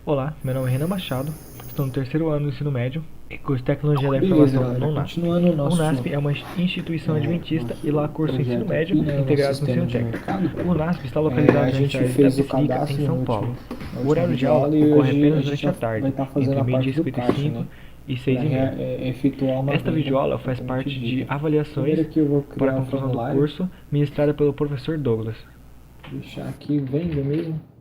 Olá, meu nome é Renan Machado, estou no terceiro ano do ensino médio e curso de Tecnologia da Beleza, Informação no galera. UNASP. Continuando o O nosso, UNASP é uma instituição adventista e lá nosso curso ensino projeto médio aqui, né? O nosso integrado com sistema ensino de técnico. mercado. O UNASP está A localizado na gente cidade de fez o Itapecerica, em cadastro São no Paulo. na O última horário de aula videoaula e ocorre hoje a apenas gente durante a vai tarde, estar fazendo entre a parte meio-dia e do caixa, 55 né? e Para 6h30. efetuar uma Esta venda videoaula faz propriamente parte de dita. avaliações Primeiro aqui eu vou para a criar um conclusão do formulário. curso, ministrada pelo professor Douglas. Vou deixar aqui venda mesmo.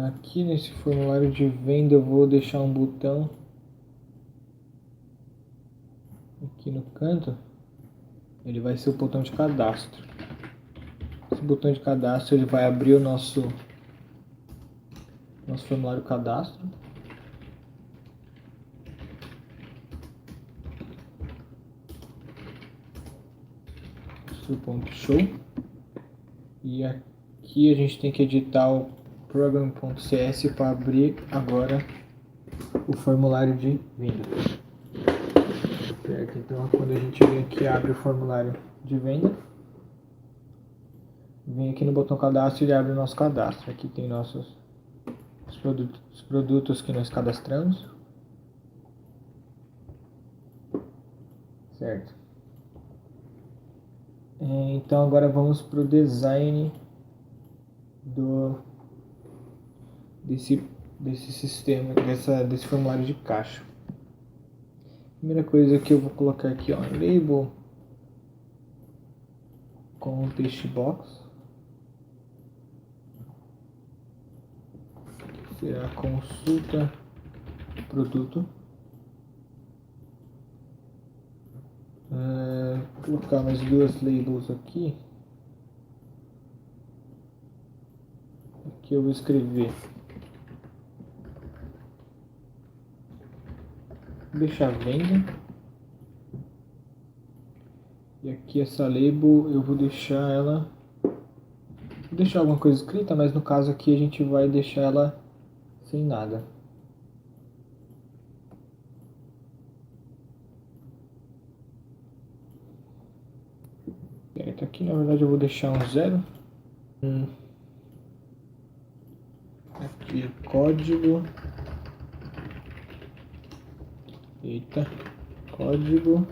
Aqui nesse formulário de venda eu vou deixar um botão aqui no canto. Ele vai ser o botão de cadastro. Esse botão de cadastro ele vai abrir o nosso formulário cadastro. Ponto show. E aqui a gente tem que editar o program.cs para abrir agora o formulário de venda. Certo, então quando a gente vem aqui abre o formulário de venda, vem aqui no botão cadastro e abre o nosso cadastro. Aqui tem os produtos que nós cadastramos. Certo. Então agora vamos para o design desse sistema, desse formulário de caixa. Primeira coisa que eu vou colocar aqui, ó, label com um text box. Será consulta produto. Vou colocar mais duas labels aqui. Aqui eu vou escrever. Vou deixar venda. E aqui essa label eu vou deixar ela. Vou deixar alguma coisa escrita, mas no caso aqui a gente vai deixar ela sem nada. Certo, aqui na verdade eu vou deixar um zero. Aqui código. Eita, código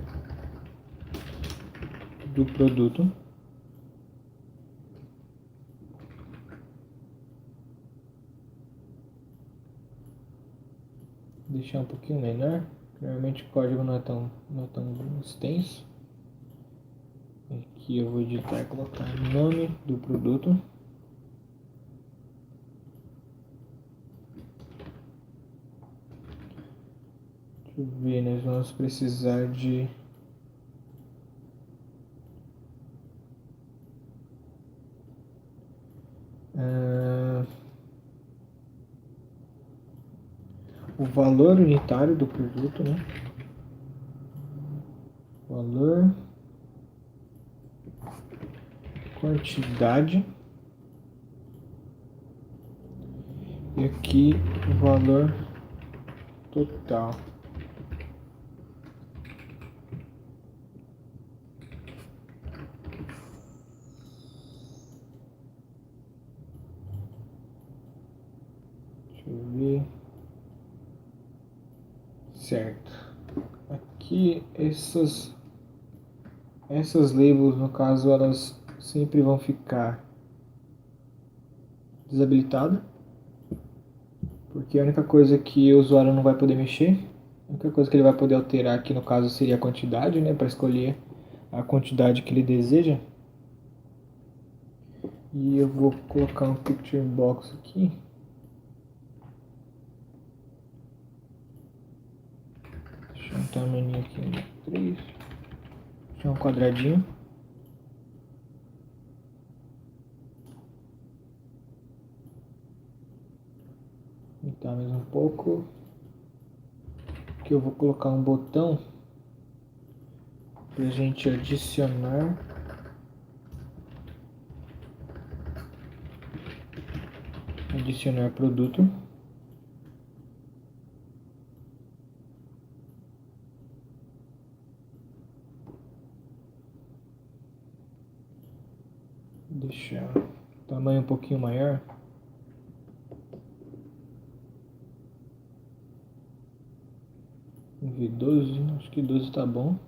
do produto. Deixar um pouquinho menor. Normalmente o código não é tão extenso. Aqui eu vou editar e colocar o nome do produto. Deixa eu ver, nós vamos precisar de o valor unitário do produto, né? Valor, quantidade e aqui o valor total. Deixa eu ver. Certo. Aqui essas labels, no caso, elas sempre vão ficar desabilitadas, porque a única coisa que o usuário não vai poder mexer, a única coisa que ele vai poder alterar aqui no caso seria a quantidade, né, para escolher a quantidade que ele deseja. E eu vou colocar um picture box aqui. Deixa um tamanho aqui, 3. Deixa um quadradinho. Aumentar mais um pouco. Aqui eu vou colocar um botão pra gente adicionar produto. Deixar o tamanho um pouquinho maior. Vamos ver 12, acho que 12 tá bom.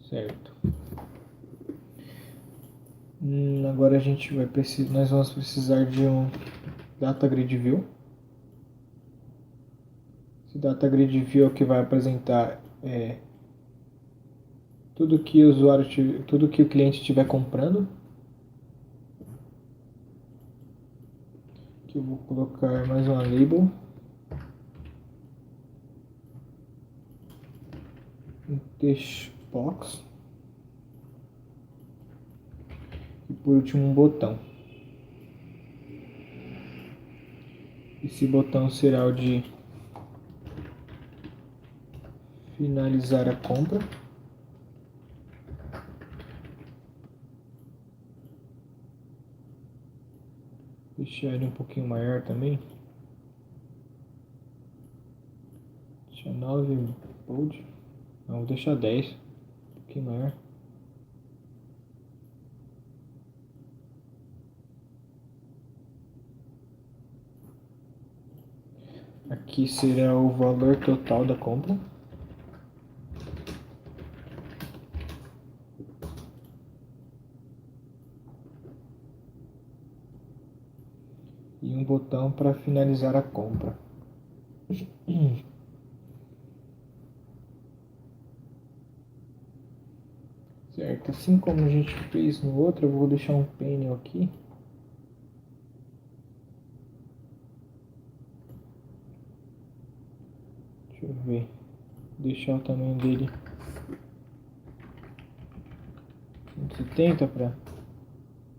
Certo. Agora a gente vai precisar, nós vamos precisar de um Data Grid View. Esse Data Grid View é o que vai apresentar tudo que o usuário, tudo que o cliente estiver comprando. Aqui eu vou colocar mais uma label. Um text box. E por último um botão. Esse botão será o de finalizar a compra. Deixar ele um pouquinho maior também. Deixa 9 bold. Não, vou deixar 10. Um pouquinho maior. Aqui será o valor total da compra. E um botão para finalizar a compra. Certo, assim como a gente fez no outro, eu vou deixar um panel aqui. Deixa eu ver. Deixar o tamanho dele 170 para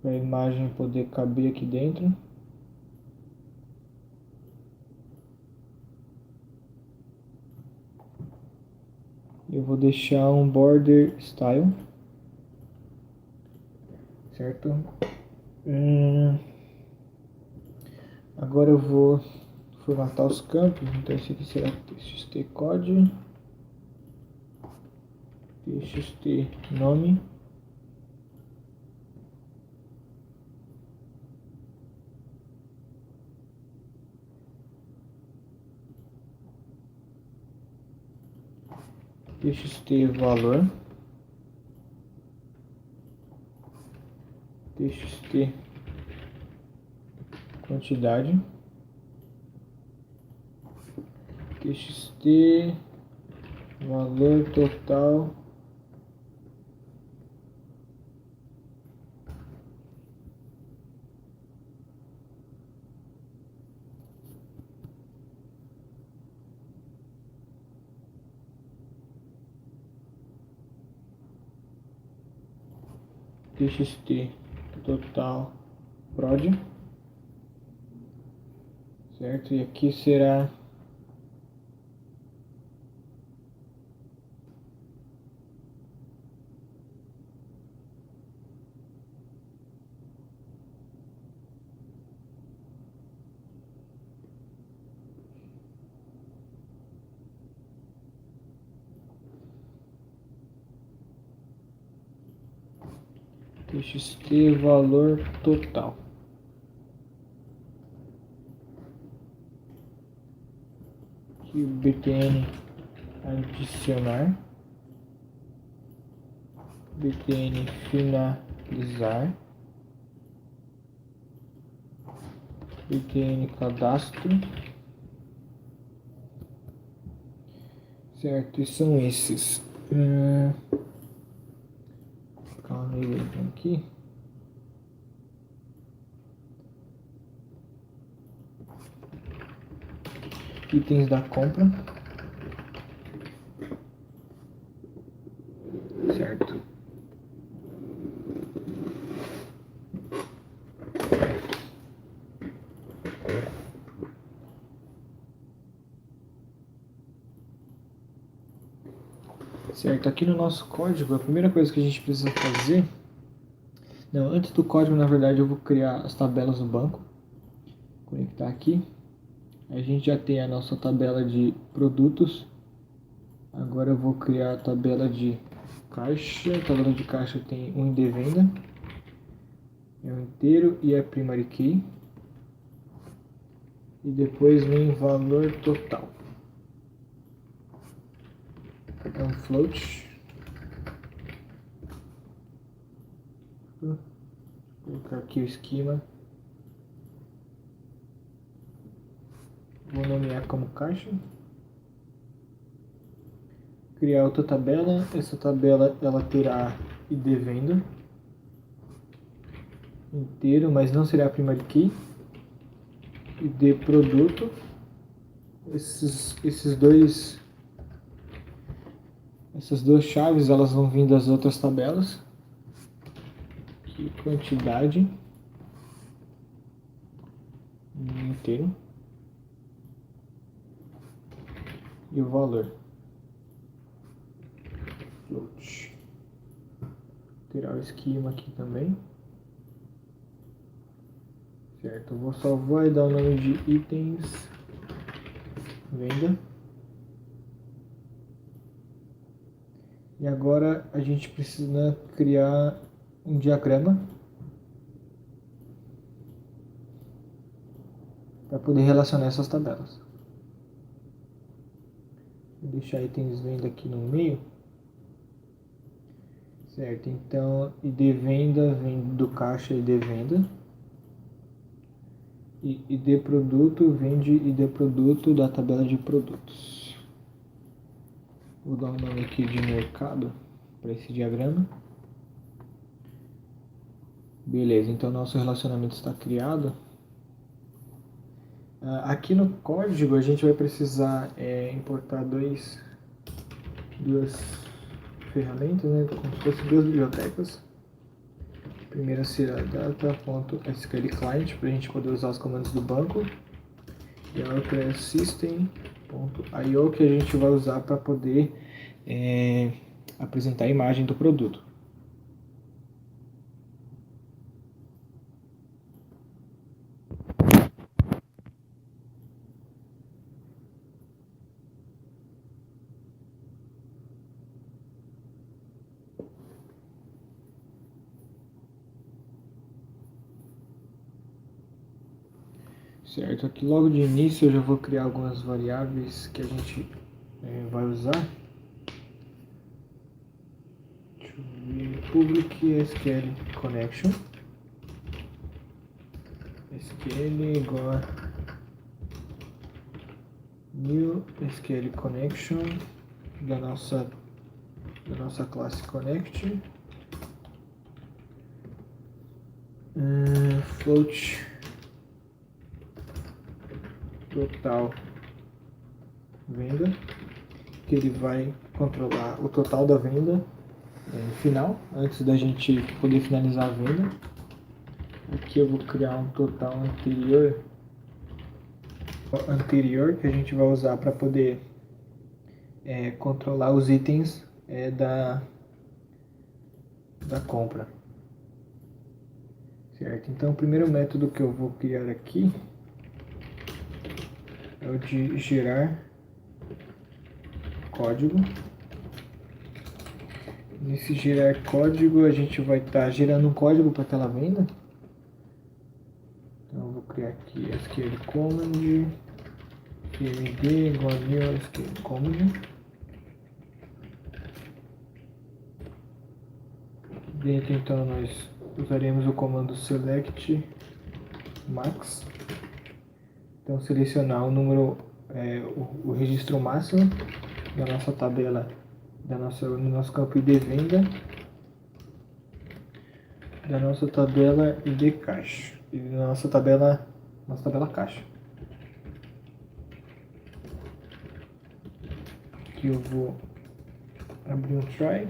a imagem poder caber aqui dentro. Eu vou deixar um border style, certo? Agora eu vou formatar os campos. Então esse aqui será txt code, txt nome, txt valor, txt quantidade, txt valor total, txt total prod, certo? E aqui será txt valor total. Aqui o btn adicionar, btn finalizar, btn cadastro, certo? E são esses. Calma aí, aqui. Itens da compra, certo? Certo, aqui no nosso código, a primeira coisa que a gente precisa fazer... Não, antes do código, na verdade, eu vou criar as tabelas do banco. Conectar aqui. A gente já tem a nossa tabela de produtos. Agora eu vou criar a tabela de caixa, tabela de caixa tem um de venda, é o inteiro e a primary key. E depois vem valor total. É um float. Vou colocar aqui o esquema. Vou nomear como caixa. Criar outra tabela. Essa tabela ela terá ID venda inteiro, mas não será a primary key. ID produto. Essas duas chaves elas vão vir das outras tabelas. Aqui, quantidade inteiro e o valor. Float. Tirar o esquema aqui também. Certo, eu vou salvar e dar o nome de itens venda. E agora a gente precisa criar um diagrama para poder relacionar essas tabelas. Vou deixar itens venda aqui no meio. Certo, então ID venda vem do caixa ID venda. E ID produto vem de ID produto da tabela de produtos. Vou dar um nome aqui de mercado para esse diagrama. Beleza, então nosso relacionamento está criado. Aqui no código a gente vai precisar importar duas ferramentas, né, como se fossem duas bibliotecas. A primeira será data.sql client para a gente poder usar os comandos do banco. E a outra é system.io que a gente vai usar para poder apresentar a imagem do produto. Certo, aqui logo de início eu já vou criar algumas variáveis que a gente vai usar. Deixa eu ver, public SQL connection. SQL igual a new SQL connection da nossa classe connect. Float total venda, que ele vai controlar o total da venda final, antes da gente poder finalizar a venda. Aqui eu vou criar um total anterior que a gente vai usar para poder controlar os itens da compra. Certo, então o primeiro método que eu vou criar aqui é o de gerar código. Nesse gerar código a gente vai estar gerando um código para aquela venda. Então eu vou criar aqui SQL command pmd igual a new SQL command. Dentro então nós usaremos o comando select max. Então selecionar o número, o registro máximo da nossa tabela, no nosso campo ID venda, da nossa tabela ID caixa e da nossa tabela caixa. Aqui eu vou abrir um try,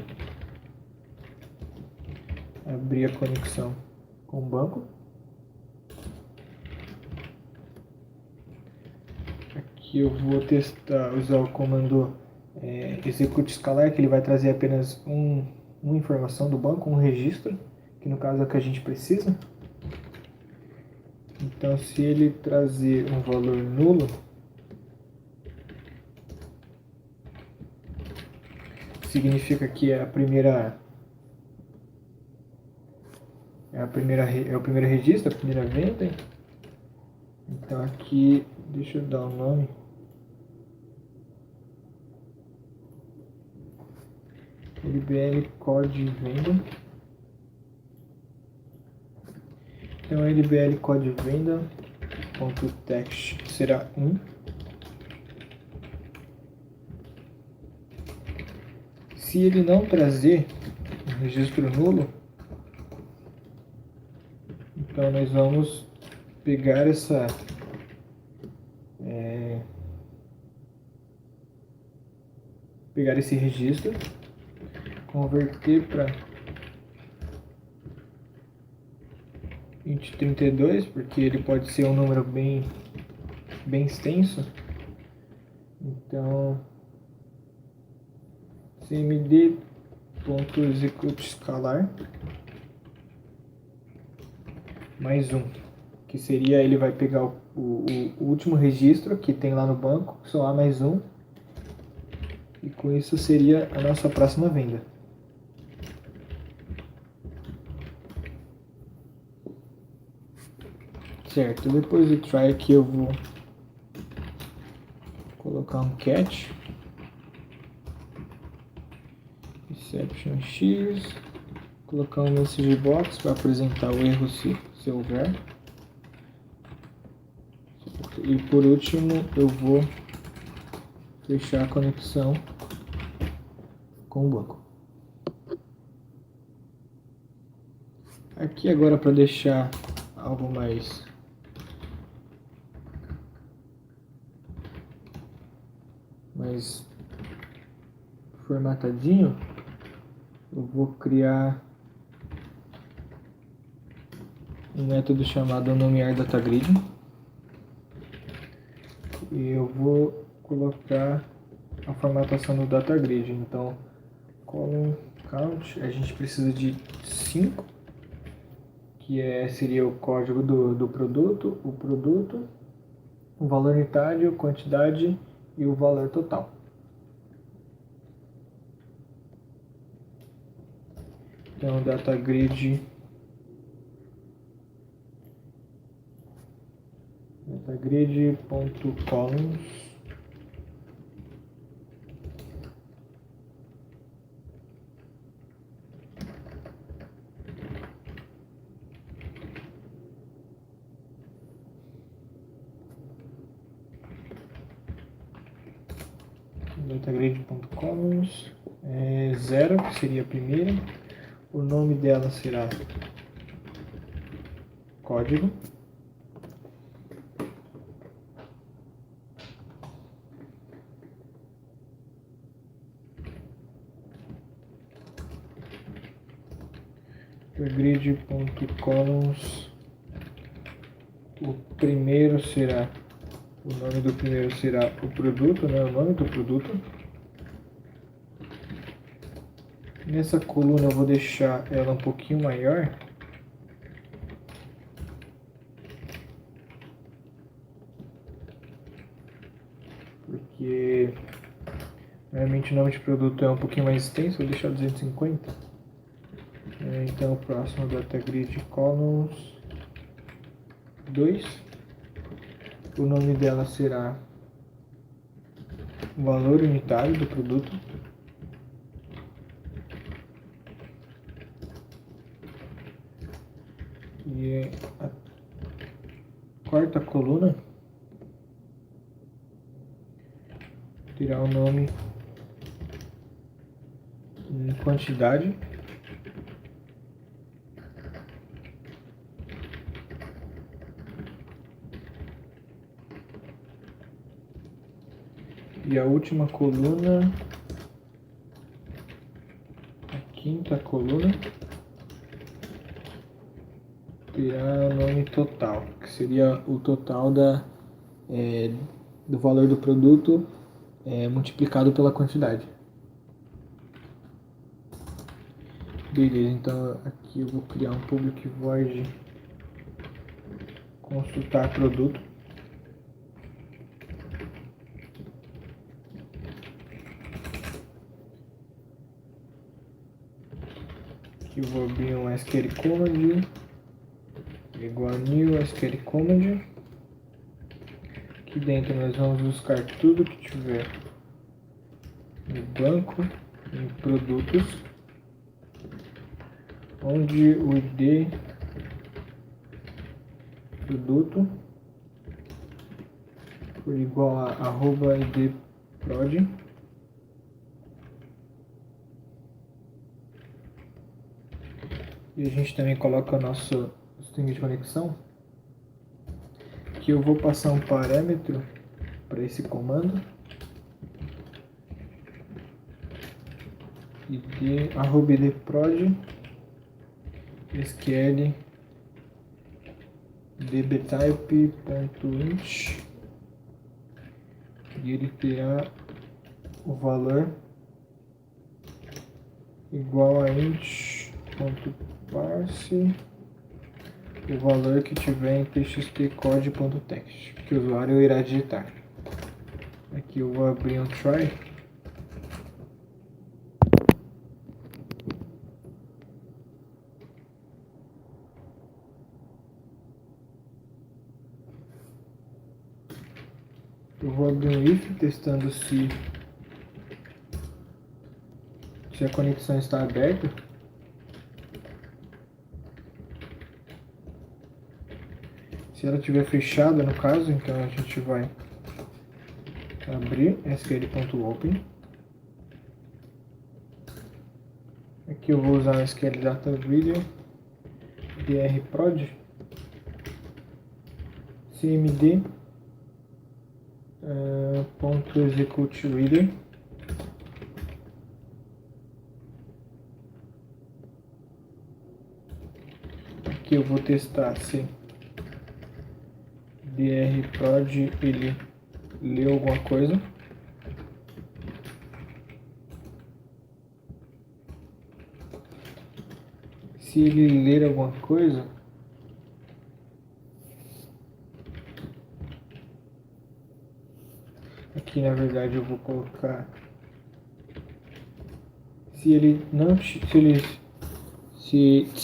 abrir a conexão com o banco. Aqui eu vou usar o comando execute escalar, que ele vai trazer apenas uma informação do banco, um registro, que no caso é o que a gente precisa. Então se ele trazer um valor nulo, significa que é o primeiro registro, a primeira venda. Então aqui, deixa eu dar um nome. LBL código de venda. Então LBL código de venda ponto text será 1. Se ele não trazer um registro nulo, então nós vamos pegar pegar esse registro, converter para int 32, porque ele pode ser um número bem extenso. Então cmd.execute escalar mais 1, que seria, ele vai pegar o último registro que tem lá no banco, somar mais 1, e com isso seria a nossa próxima venda. Certo, depois do try aqui eu vou colocar um catch exception x, colocar um message box para apresentar o erro se houver. E por último eu vou fechar a conexão com o banco. Aqui agora, para deixar algo mais formatadinho, eu vou criar um método chamado nomear datagrid, e eu vou colocar a formatação do datagrid. Então column count, a gente precisa de 5, que seria o código do produto, o valor unitário, quantidade e o valor total. Então datagrid.columns datagrid.columns 0, que seria a primeira. O nome dela será código. Grid.columns, o nome do primeiro será o produto, né? O nome do produto. Nessa coluna eu vou deixar ela um pouquinho maior, porque normalmente o nome de produto é um pouquinho mais extenso. Vou deixar 250. Então o próximo datagrid columns 2, o nome dela será o valor unitário do produto. E a quarta coluna terá o nome em quantidade. E a última coluna, a quinta coluna, terá o nome total, que seria o total do valor do produto multiplicado pela quantidade. Beleza, então aqui eu vou criar um public void consultar produto. Aqui eu vou abrir um SQL Command igual a new SQL Command. Aqui dentro nós vamos buscar tudo que tiver no banco, em produtos, onde o ID produto for igual a @idprod. E a gente também coloca o nosso string de conexão, que eu vou passar um parâmetro para esse comando, id @idprod sql dbtype.int, e ele terá o valor igual a int.parse o valor que tiver em txtcode.txt que o usuário irá digitar. Aqui eu vou abrir um try. Eu vou abrir um if testando se a conexão está aberta. Se ela estiver fechada, no caso, então a gente vai abrir sql.open. Aqui eu vou usar o SQL Data Reader drprod cmd .execute reader. Aqui eu vou testar se drprod ele leu alguma coisa. Se ele ler alguma coisa, aqui na verdade eu vou colocar se ele não se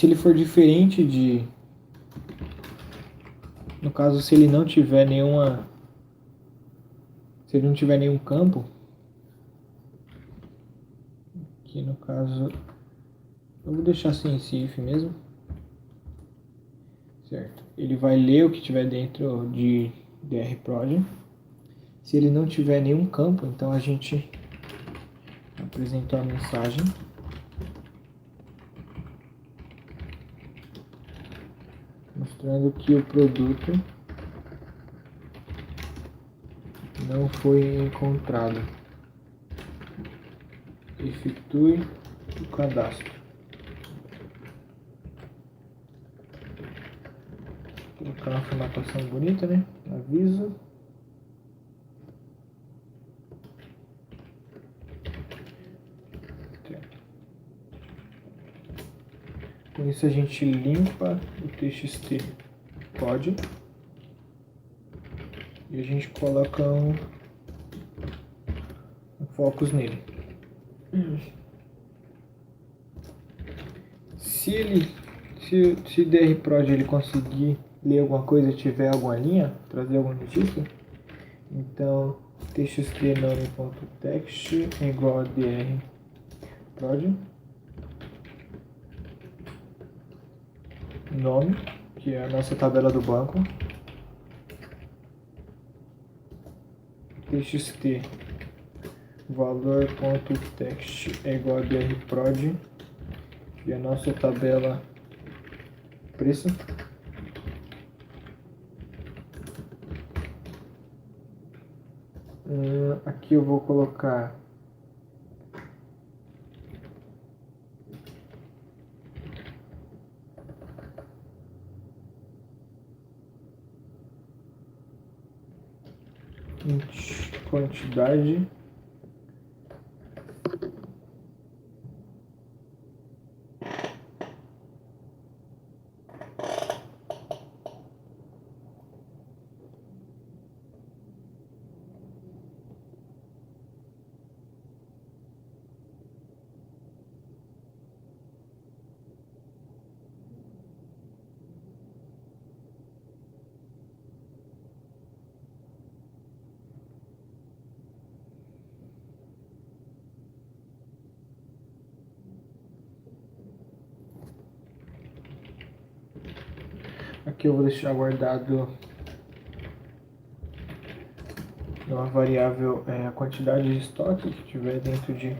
ele for diferente de, no caso, se ele não tiver nenhuma, se ele não tiver nenhum campo, aqui no caso eu vou deixar sem esse if mesmo, certo? Ele vai ler o que tiver dentro de drprod. Se ele não tiver nenhum campo, então a gente apresentou a mensagem mostrando que o produto não foi encontrado. Efetue o cadastro. Vou colocar uma formatação bonita, né? Aviso. Com isso a gente limpa o txt pod e a gente coloca um focus nele. Se drprod ele conseguir ler alguma coisa e tiver alguma linha, trazer alguma notícia, então txt nome.text é igual a drprod nome, que é a nossa tabela do banco, txt valor.text é igual a drprod, que é a nossa tabela preço. Aqui eu vou colocar quantidade Aqui eu vou deixar guardado uma variável a quantidade de estoque que tiver dentro de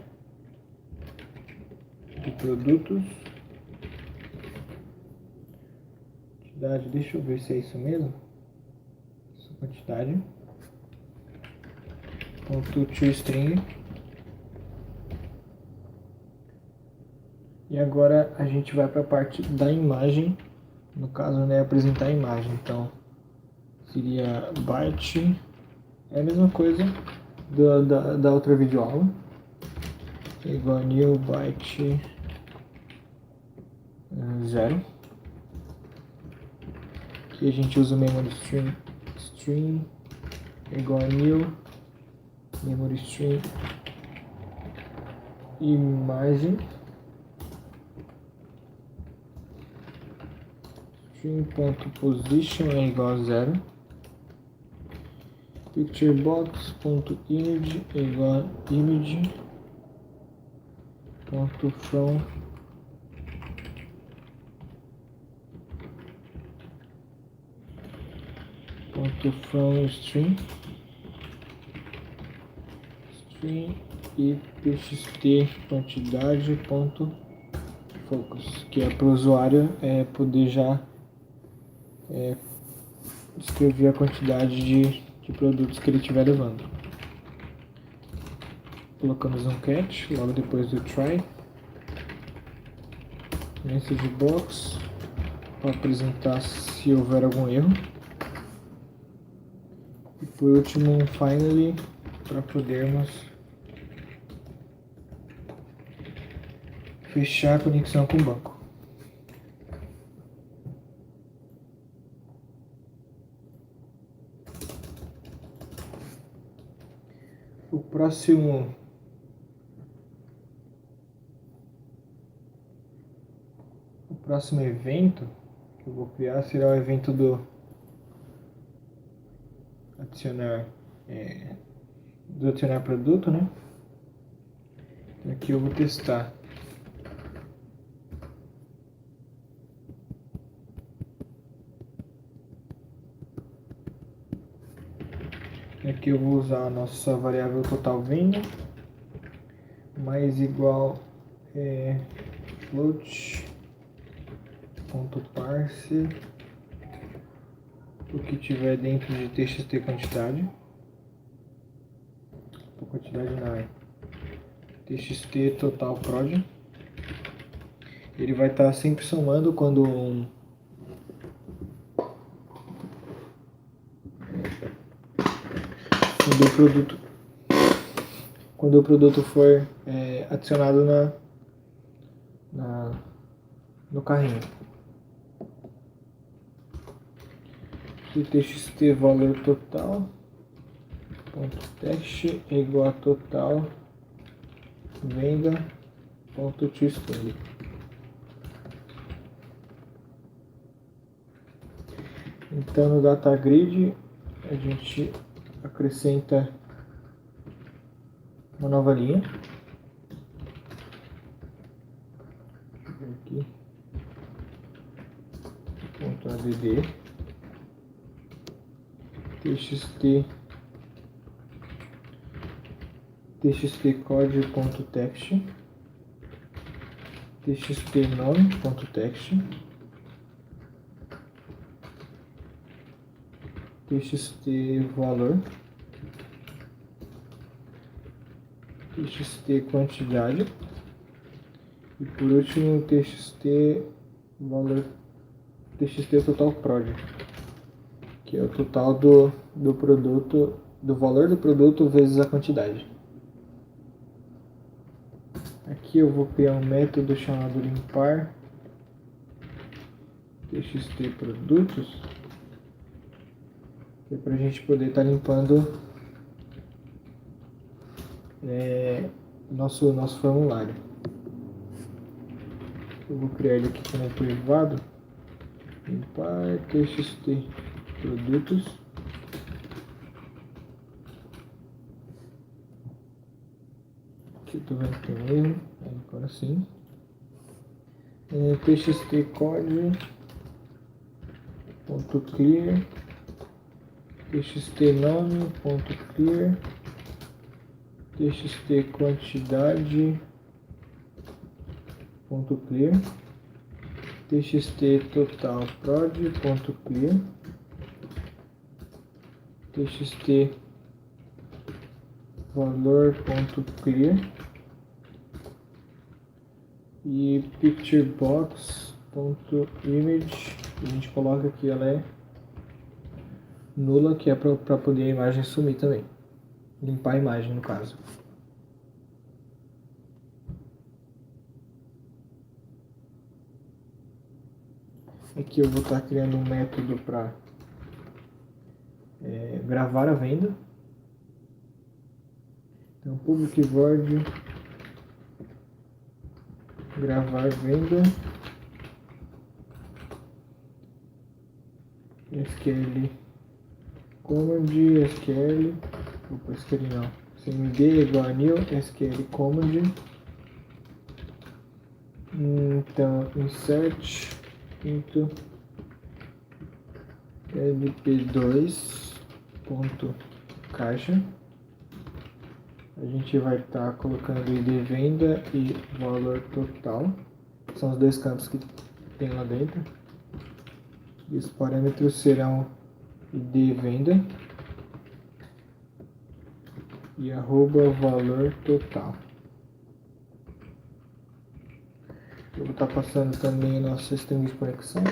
produtos. Quantidade, deixa eu ver se é isso mesmo. Essa quantidade. Ponto toString. E agora a gente vai para a parte da imagem. No caso, né, apresentar a imagem. Então, seria byte. É a mesma coisa da outra videoaula. Igual a new byte 0. Aqui a gente usa o memory string igual a new memory string imagem string.position é igual a 0. Picturebox.image é igual a image.from string e txt quantidade ponto focus, que é para o usuário poder já descrever a quantidade de produtos que ele estiver levando. Colocamos um catch logo depois do try, message box para apresentar se houver algum erro, e por último um finally para podermos fechar a conexão com o banco. O próximo evento que eu vou criar será o evento do adicionar produto, né? Então aqui eu vou testar. Aqui eu vou usar a nossa variável total venda mais igual float.parse o que tiver dentro de txt quantidade. Quantidade não é txt total prod. Ele vai estar sempre somando quando o produto for adicionado no carrinho. E txt valor total ponto text é igual a total venda ponto toString. Então no data grid a gente acrescenta uma nova linha aqui, ponto add txtcode.text txtnome.text txtvalor txtquantidade e por último txtvalor txttotalprod, que é o total do produto, do valor do produto vezes a quantidade. Aqui eu vou criar um método chamado limpar txtprodutos, que é para a gente poder estar limpando nosso formulário. Eu vou criar ele aqui como privado, limpar txtprodutos. Aqui eu tô vendo que tem um erro, agora sim. txtcode .clear, txt nome, .clear, txt quantidade, .clear, txt total prod, .clear, txt valor, .clear e picturebox.image. A gente coloca que ela é nula, que é para poder a imagem sumir também, limpar a imagem no caso. Aqui eu vou estar criando um método para gravar a venda. Então, public void gravar venda, SQL command, SQL não, cmd igual a new SQL command. Então, insert into lp2.caixa. A gente vai estar colocando ID venda e valor total. São os dois campos que tem lá dentro. E os parâmetros serão ID venda e @valor total. Eu vou estar passando também o nosso string de conexão.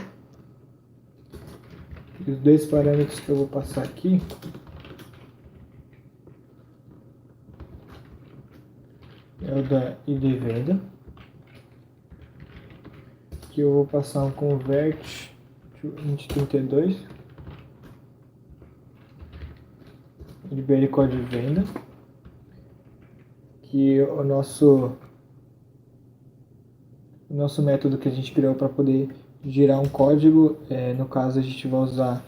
E os dois parâmetros que eu vou passar aqui é o da ID venda, que eu vou passar um convert to int32, libere código de venda, que o nosso método que a gente criou para poder girar um código, no caso a gente vai usar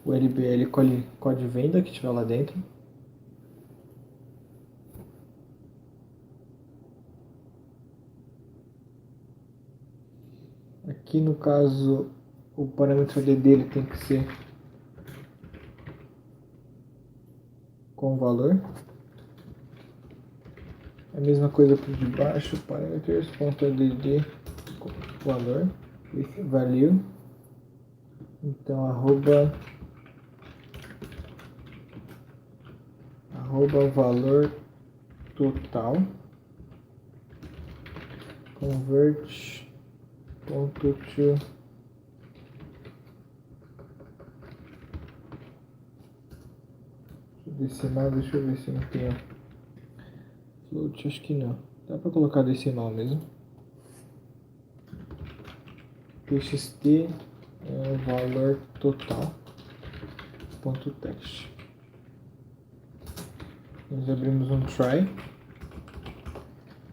o LBL código de venda que estiver lá dentro. Aqui no caso o parâmetro D dele tem que ser com valor. A mesma coisa para de baixo, parameters.add com valor, with value. Então valor total convert ponto to decimal. Deixa eu ver se não tem float, acho que não, dá para colocar decimal mesmo. txt valor total ponto text. Nós abrimos um try,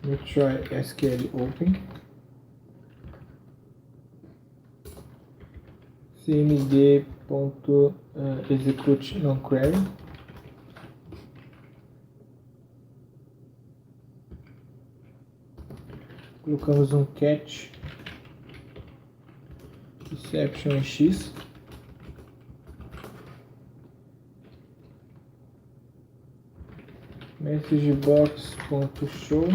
no try SQL open, cmd.execute non-query, colocamos um catch exception x, messagebox.show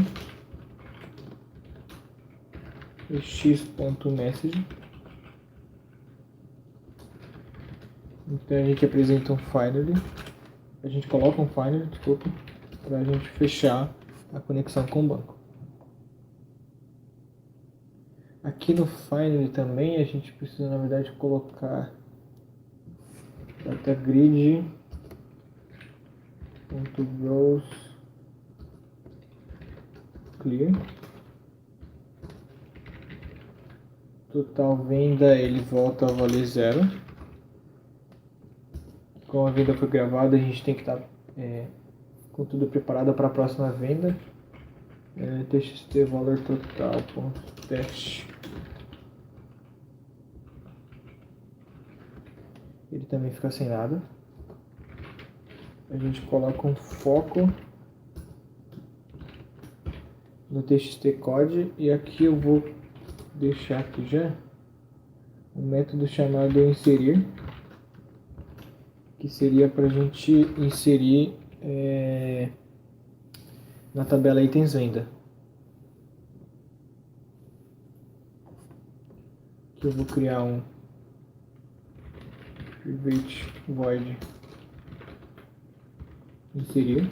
x.message. Então a gente apresenta um finally, a gente coloca um finally, desculpa, para a gente fechar a conexão com o banco. Aqui no finally também a gente precisa, na verdade, colocar data grid .rows clear. Total venda ele volta a valer 0. Como a venda foi gravada, a gente tem que estar com tudo preparado para a próxima venda. txt valor total ponto teste. Ele também fica sem nada. A gente coloca um foco no txt code e aqui eu vou deixar aqui já um método chamado inserir, que seria para a gente inserir na tabela itens venda. Aqui eu vou criar um private void inserir.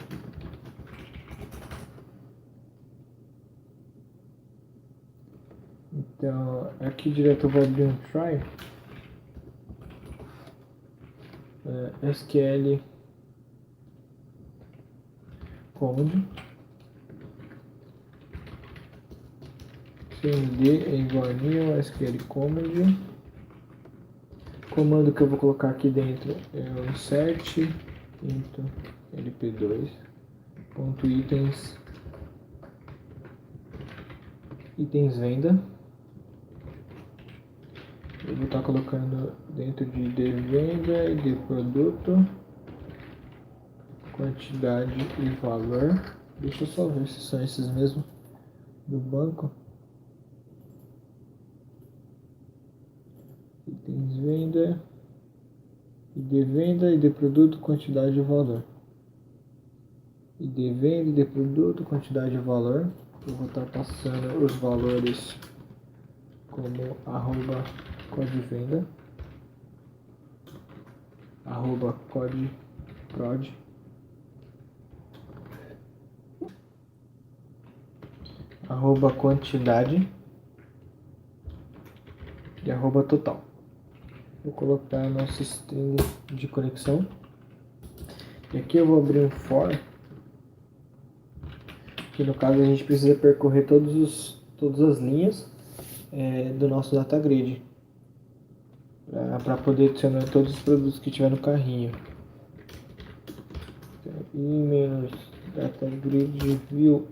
Então aqui direto eu vou abrir um try SQL command cmd é igual a new SQL command. Comando que eu vou colocar aqui dentro é o insert into lp2 ponto itens venda. Eu vou estar colocando dentro de venda e de produto quantidade e valor. Deixa eu só ver se são esses mesmo do banco. Itens venda e de produto quantidade e valor. E de venda e de produto quantidade e valor. Eu vou estar passando os valores como arroba codevenda, arroba codeprod, arroba quantidade e arroba total. Vou colocar a nossa string de conexão. E aqui eu vou abrir um for, que no caso a gente precisa percorrer todas as linhas do nosso data grid para poder adicionar todos os produtos que tiver no carrinho. Então, e menos data grid view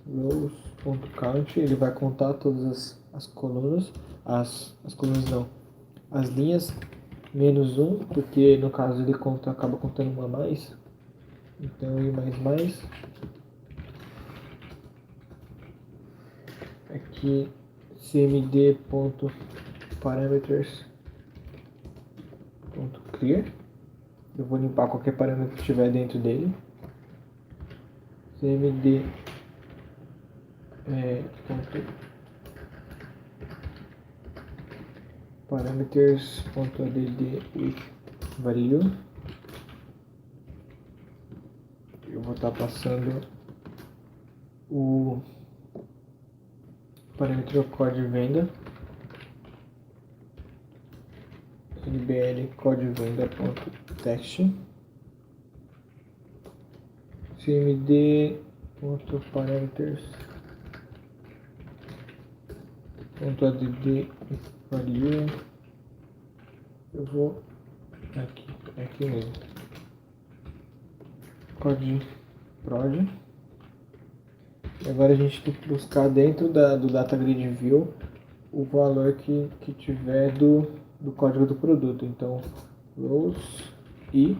1.rows.count, ele vai contar todas as colunas, as colunas não, as linhas menos 1, porque no caso ele acaba contando uma a mais. Então i mais aqui cmd.parameters.clear. Eu vou limpar qualquer parâmetro que tiver dentro dele. cmd parameters.add with value. Eu vou estar passando o parâmetro code venda, lbl code venda.text, cmd.parameters.add value. Eu vou aqui mesmo, code prod. E agora a gente tem que buscar dentro do data grid view o valor que tiver do código do produto. Então rows e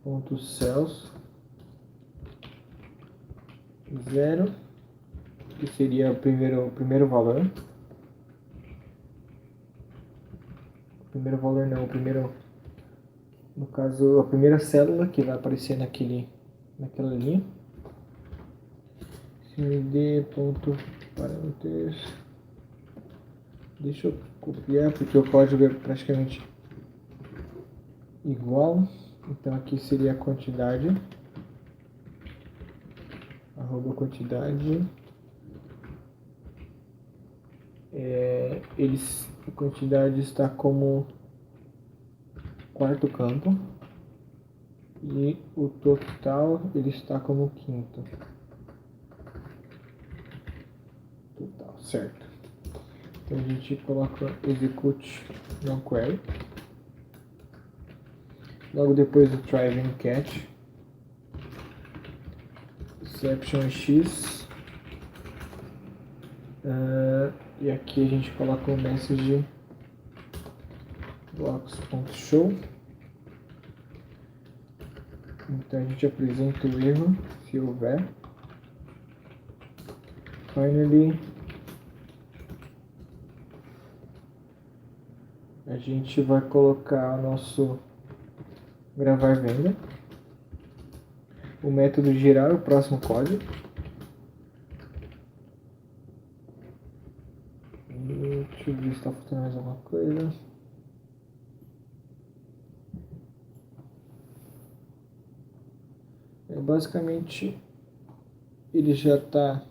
ponto cells 0, que seria o primeiro valor. No caso, a primeira célula que vai aparecer naquela linha. cmd.parameters. Deixa eu copiar porque o código é praticamente igual. Então aqui seria a quantidade, arroba quantidade. A quantidade está como quarto campo e o total ele está como quinto. Total, certo. Então a gente coloca execute non query. Logo depois do try vem catch, exception x, e aqui a gente coloca o message blocks.show. Então a gente apresenta o erro se houver. Finally A gente vai colocar o nosso gravar venda. O método girar o próximo código. Deixa eu ver se está faltando mais alguma coisa. Basicamente ele já está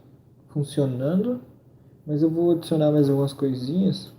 funcionando, mas eu vou adicionar mais algumas coisinhas